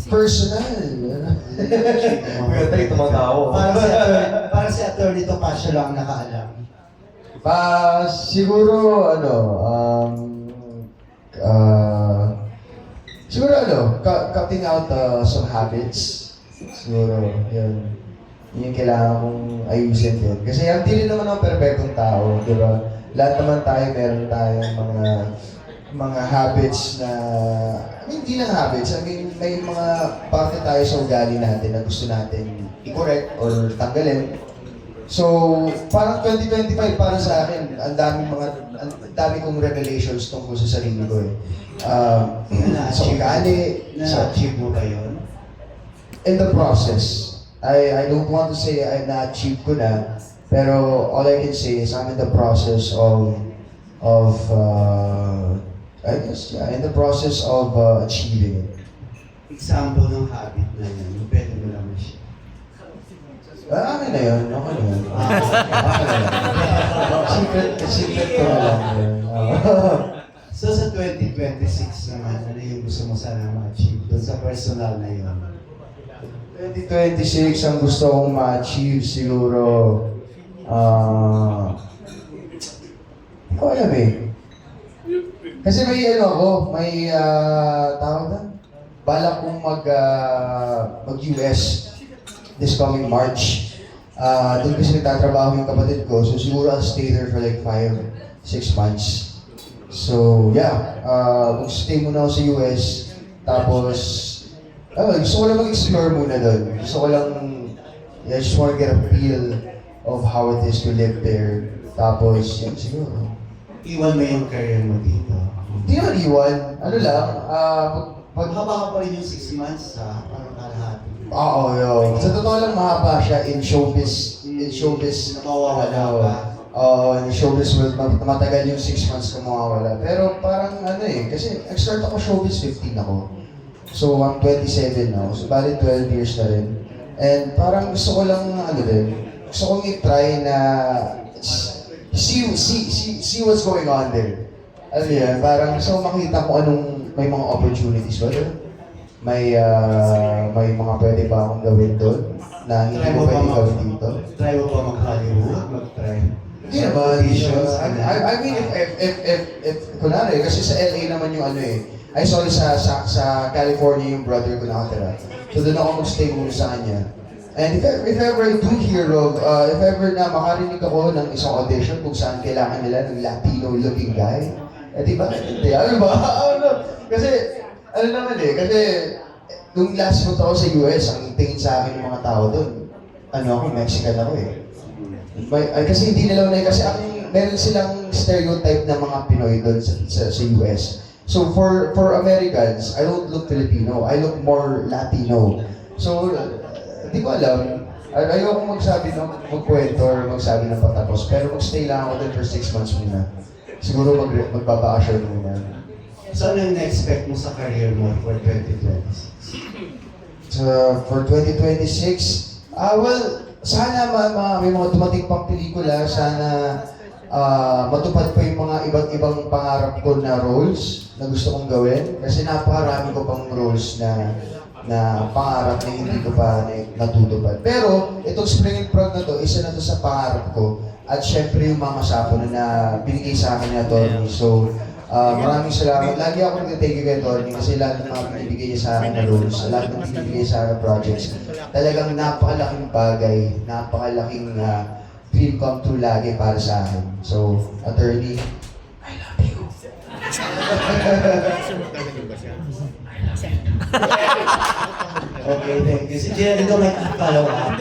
personal. Kaya tayo tumatawa. Para si Attorney Topacio lang nakaalam. Siguro, siguro cutting out some habits. Siguro, yun. Yun yung kailangan kong ayusin din. Kasi hindi rin naman ako perfectong tao, di ba? Lahat naman tayo, meron tayong mga habits na, hindi lang habits, may mga parte tayo sa ugali natin na gusto natin i-correct or tanggalin. So, parang 2025 para sa akin, ang dami kong revelations tungkol sa sarili ko eh. Sa ugali, Na-achieve mo ba yun? in the process. I don't want to say I'm na-achieve ko na, pero all I can say is I'm in the process I guess, yeah, in the process of achieving it. Example ng habit na yun, pwede mo lang siya. Akin na yun, okay na yun. Okay na yun. Secret ko na lang yun. So sa 2026 naman, ano yung gusto mo sana ma-achieve doon sa personal na yun? 2026, ang gusto kong ma-achieve siguro, hindi ko alam eh. Kasi may tawag na, balak kong mag-US this coming March. Doon kasi nagtatrabaho yung kapatid ko, so siguro I'll stay there for like 5-6 months. So yeah, mag-stay muna ako sa US, tapos gusto ko lang mag-explore muna doon. Gusto ko lang, I just want to get a feel of how it is to live there. Tapos, yan siguro. Iwan mo yung career mo dito. Hindi naman iwan. Ano lang, Maghaba ka pa rin yung 6 months ha, parang kalahati. Oo, yun. Sa totoo lang, mahaba siya in showbiz. Mawawala ka. In showbiz world, matagal yung 6 months kung mawawala. Pero parang kasi nag-start ako showbiz 15 ako. So, I'm 27 now. So, bali 12 years na rin. And parang gusto ko lang, gusto kong i-try na see what's going on there. Ano yan, parang gusto ko makita kung anong, may mga opportunities ba doon? May mga pwede ba akong gawin doon na hindi ko pwede gawin dito? Try mo ba mag-Hollywood? Mag-try? Hindi naman, I mean, if kunwari, kasi sa LA naman yung sa California yung brother ko nakatira. So doon ako mag-stay muna sa kanya. And if ever I do hear of, if ever na makarinig ako ng isang audition kung saan kailangan nila ng Latino-looking guy, di ba? Hindi, ano ba? Kasi, kasi nung last punta ako sa US, ang tingin sa akin ng mga tao doon, ako, Mexican ako eh. Kasi hindi nila kasi meron silang stereotype ng mga Pinoy doon sa US. So for Americans, I don't look Filipino. I look more Latino. So, di ko alam. Ayoko magkwento or magsabi ng patapos. Pero magstay lang ako doon for 6 months muna. Siguro magbaba-assure muna. So ano yung na-expect mo sa career mo for 2026? So, for 2026, well, sana may mga dumating pang pelikula. Sana matupad pa yung mga iba't ibang pangarap ko na roles na gusto kong gawin. Kasi napakarami ko pang roles na pangarap na hindi ko pa natutupad. Pero itong Spring and Proud na to, isa na to sa pangarap ko. At syempre yung Mama Sapo na binigay sa akin ni Atty. So, maraming salamat. Lagi ako nag-thank you kay Atty. Kasi lahat ng mga binibigay niya sa akin na roles, lahat ng binibigay sa akin na projects, talagang napakalaking bagay, napakalaking dream come true lagi para sa akin. So, Atty., I love you. Okay, thank you. Si Jerry, ikaw may follow-up.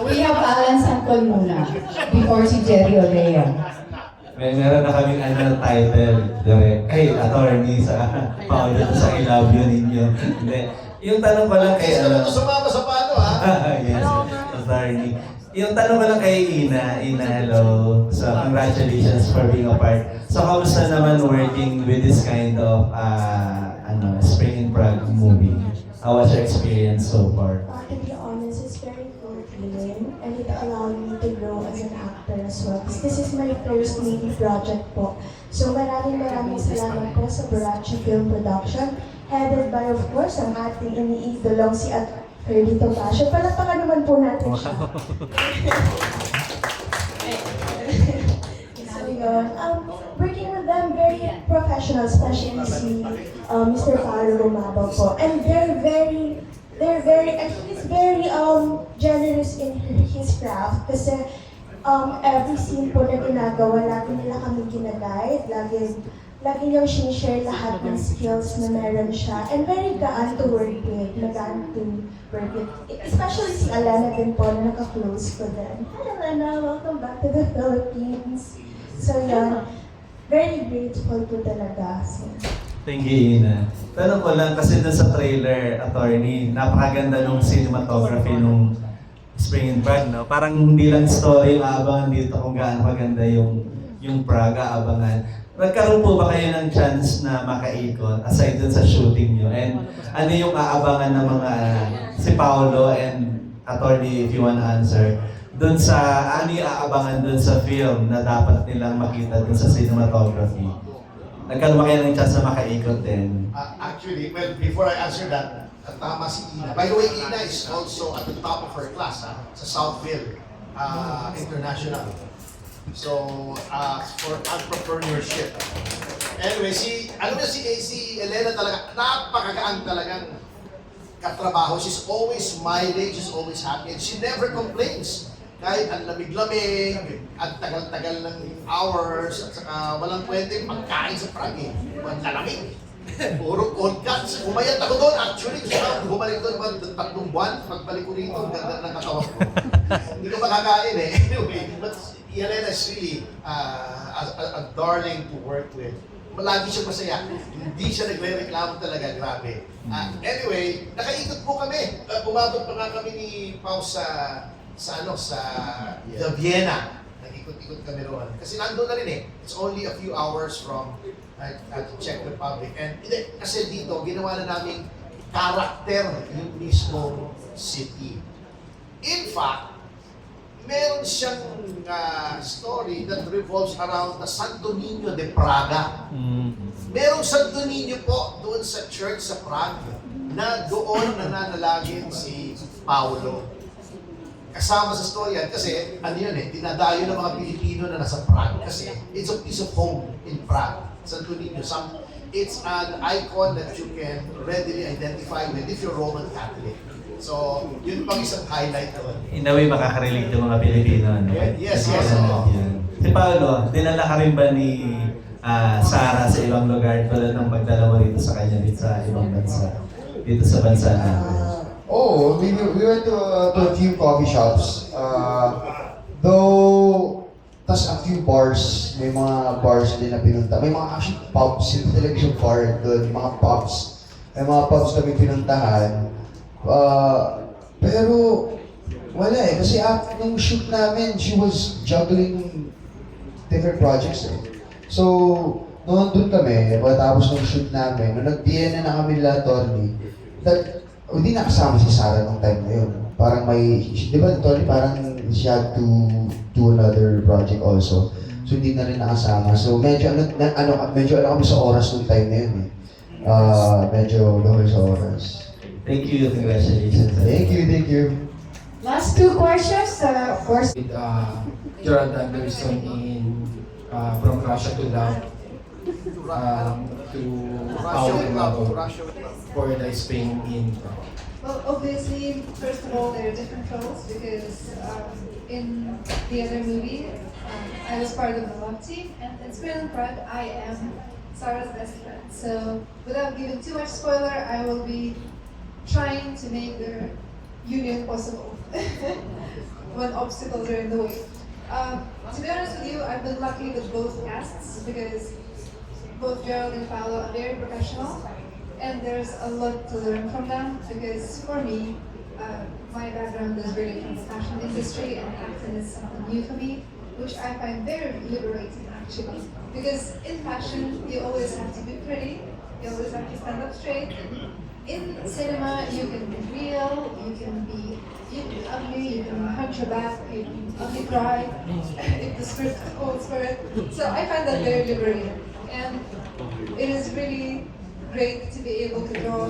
We have Alan Sancol muna before si Jerry Olea. Meron na kaming title, direct. Ay, attorney sa paulit sa I love you ninyo. Hindi. Yung tanong ko lang kay Sumama sa paano, ha? Yes, attorney. Yung tanong ko lang kay Ina, hello. So, congratulations for being a part. So, kamusta naman working with this kind of Spring and Prague movie? How was your experience so far? To be honest, it's very fulfilling and it allowed me to grow as an actor as well. This is my first movie project po. So maraming salamat po sa Barachi Film Production headed by, of course, ang ating iniidolong si Atty. Topacio. Palakpakan naman po natin siya. So yun, working with them, very professional, especially si Mr. Paolo Romabo po. And they're very, and he's very generous in his craft. Kasi every scene po na ginagawa, lagi nila kami ginaguide, lagi niyang sinishare lahat ng skills na meron siya. And very gaan to work with, Especially si Alana din po na naka-close ko din. Hi Alana, welcome back to the Philippines. So yun, very grateful po talaga. So, Thank you, Ina. Tanong ko lang, kasi dun sa trailer, attorney, napakaganda nung cinematography nung Spring and Prague, no? Parang hindi lang story yung aabangan dito kung gaano maganda yung Prague, aabangan. Nagkaroon po ba kayo ng chance na makaikot aside dun sa shooting nyo? And ano yung aabangan ng mga si Paolo and attorney, if you wanna answer, dun sa ano yung aabangan dun sa film na dapat nilang makita dun sa cinematography? Nagkaroon ba kayo ng chance na makaikot din? Actually, well, before I answer that, tama si Ina. By the way, Ina is also at the top of her class sa Southville International. So, for entrepreneurship. Anyway, alam mo si Elena talaga, napakagaan talagang katrabaho. She's always smiling, she's always happy, and she never complains. Kahit ang lamig-lamig, at tagal-tagal ng hours, at saka walang pwede pagkain sa Prague. Ang lalamig. Puro cold cuts. Umayat ako doon. Actually, gusto ko bumalik doon 3 buwan. Pagbalik ko rito, ganda ng katawan ko. Hindi ko makakain eh. Anyway, but Elena is really a darling to work with. Lagi siya masaya. Hindi siya nagre-reklamo talaga. Grabe. Anyway, nakaikot po kami. Umabot pa nga kami ni Pao sa Vienna. Nag-ikot-ikot kami roon. Kasi nandun na rin eh. It's only a few hours from Czech Republic. And kasi dito, ginawa na namin karakter yung mismo city. In fact, meron siyang story that revolves around the Santo Niño de Praga. Merong Santo Niño po doon sa church sa Prague na doon nananalangin si Paolo. Kasama sa story yan kasi ano yun eh, dinadayo ng mga Pilipino na nasa Prague kasi it's a piece of home in Prague. Santo Niño, it's an icon that you can readily identify with if you're Roman Catholic. So, yun pang isang highlight doon. In a way, makaka-relate yung mga Pilipino. No? Yes. Si Paolo, dinala ka rin ba ni Sarah sa ibang lugar tulad ng pagdala mo rito sa kanya dito sa ibang bansa? Dito sa bansa natin. We went to a few coffee shops. Though, tas a few bars, may mga bars din na pinunta. May mga actually pubs, hindi talaga yung bar doon, mga pubs. May mga pubs kami pinuntahan. Pero, wala eh. Kasi nung shoot namin, she was juggling different projects eh. So, noon doon kami, matapos ng shoot namin, nung nag-DNA na kami nila, Tony, hindi nakasama si Sarah nung time na yun. Parang di ba, Tony, parang she had to do another project also. So, hindi na rin nakasama. So, medyo kami sa oras nung time na yun eh. Medyo dahil sa oras. Thank you, congratulations. Thank you. Last 2 questions, of course. With Gerald Anderson in From Russia to Love to Paolo Romabo for the Spain in Prague. Well, obviously, first of all, there are different roles because in the other movie, I was part of the love team, and in Spain and Prague, I am Sarah's best friend. So, without giving too much spoiler, I will be trying to make their union possible when obstacles are in the way. To be honest with you, I've been lucky with both casts because both Gerald and Paolo are very professional, and there's a lot to learn from them because for me, my background is really from the fashion industry and acting is something new for me, which I find very liberating actually. Because in fashion, you always have to be pretty, you always have to stand up straight. In cinema, you can be real, you can be ugly, you can hunch your back, you can ugly cry, if the script calls for it. So I find that very liberating. And it is really great to be able to draw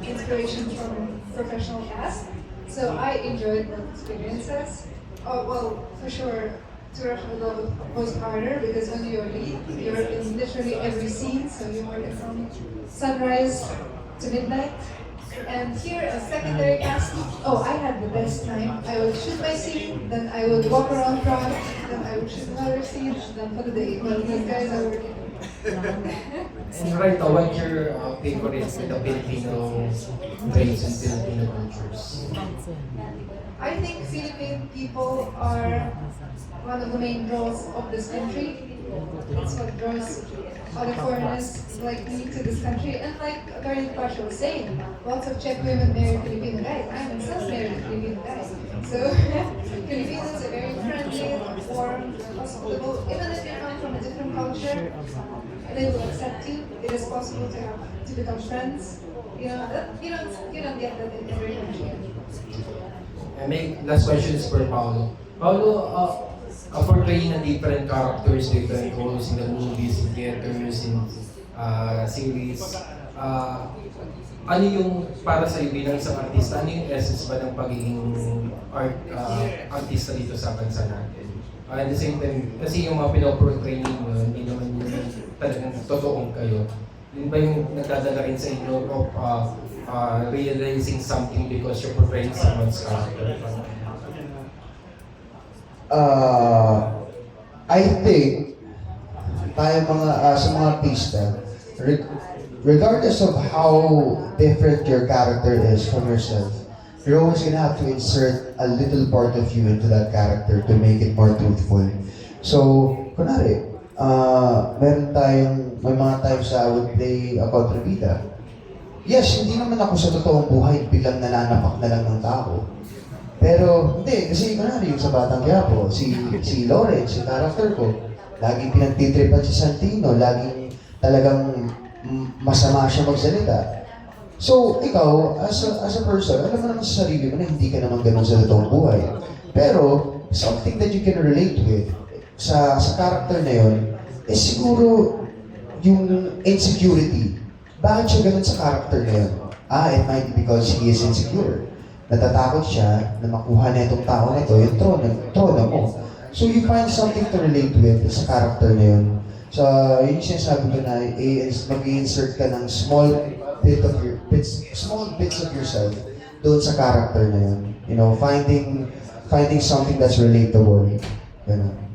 inspiration from professional cast. So I enjoyed those experiences. Oh, well, for sure, To Rush with Love was harder because when you're lead, you're in literally every scene, so you're working from sunrise to midnight. And here, as secondary cast, oh, I had the best time. I would shoot my scene, then I would walk around front, then I would shoot another scene, then for the day. Well, these guys are working. And right now, what's your favorite with the Filipino traits and Filipino cultures? I think Philippine people are one of the main draws of this country. It's what draws other foreigners like me to this country. And like Attorney Pasha was saying, lots of Czech women marry Filipino guys. I myself married a Filipino guy. So Filipinos are very friendly, warm, hospitable. Even if you come from a different culture, they will accept you. It is possible to become friends. You know, you don't get that in every country. And my last question is for Paolo. Paolo, portraying the different characters, different roles in the movies, in theaters, in series, ano yung para sa bilang isang artista, ano yung essence ba ng pagiging artista dito sa bansa natin? At the same time, kasi yung mga pinoportray ninyo, hindi naman yung talagang totoong kayo. Yun ba yung nagdadala rin sa inyo of realizing something because you're portraying someone's character? I think tayo sa mga artista, regardless of how different your character is from yourself, you're always gonna have to insert a little part of you into that character to make it more truthful. So, kunwari, may mga times I would play a kontrabida. Yes, hindi naman ako sa totoong buhay biglang nananapak na lang ng tao. Pero, hindi, kasi kunwari yung sa Batang Quiapo, si Lawrence, si character ko, laging pinagtitripan si Santino, laging talagang masama siya magsalita. So, ikaw, as a person, alam mo naman sa sarili mo na hindi ka naman ganun sa totoong buhay. Pero, something that you can relate with sa character na yun, is siguro yung insecurity. Bakit siya ganun sa character na yun? It might be because he is insecure. Natatakot siya na makuha na itong tao na ito, yung trono mo. So you find something to relate with sa character na yun. So, yun yung sinasabi ko na mag-insert ka ng small bits of yourself doon sa character na yun. You know, finding something that's relatable. Ganun.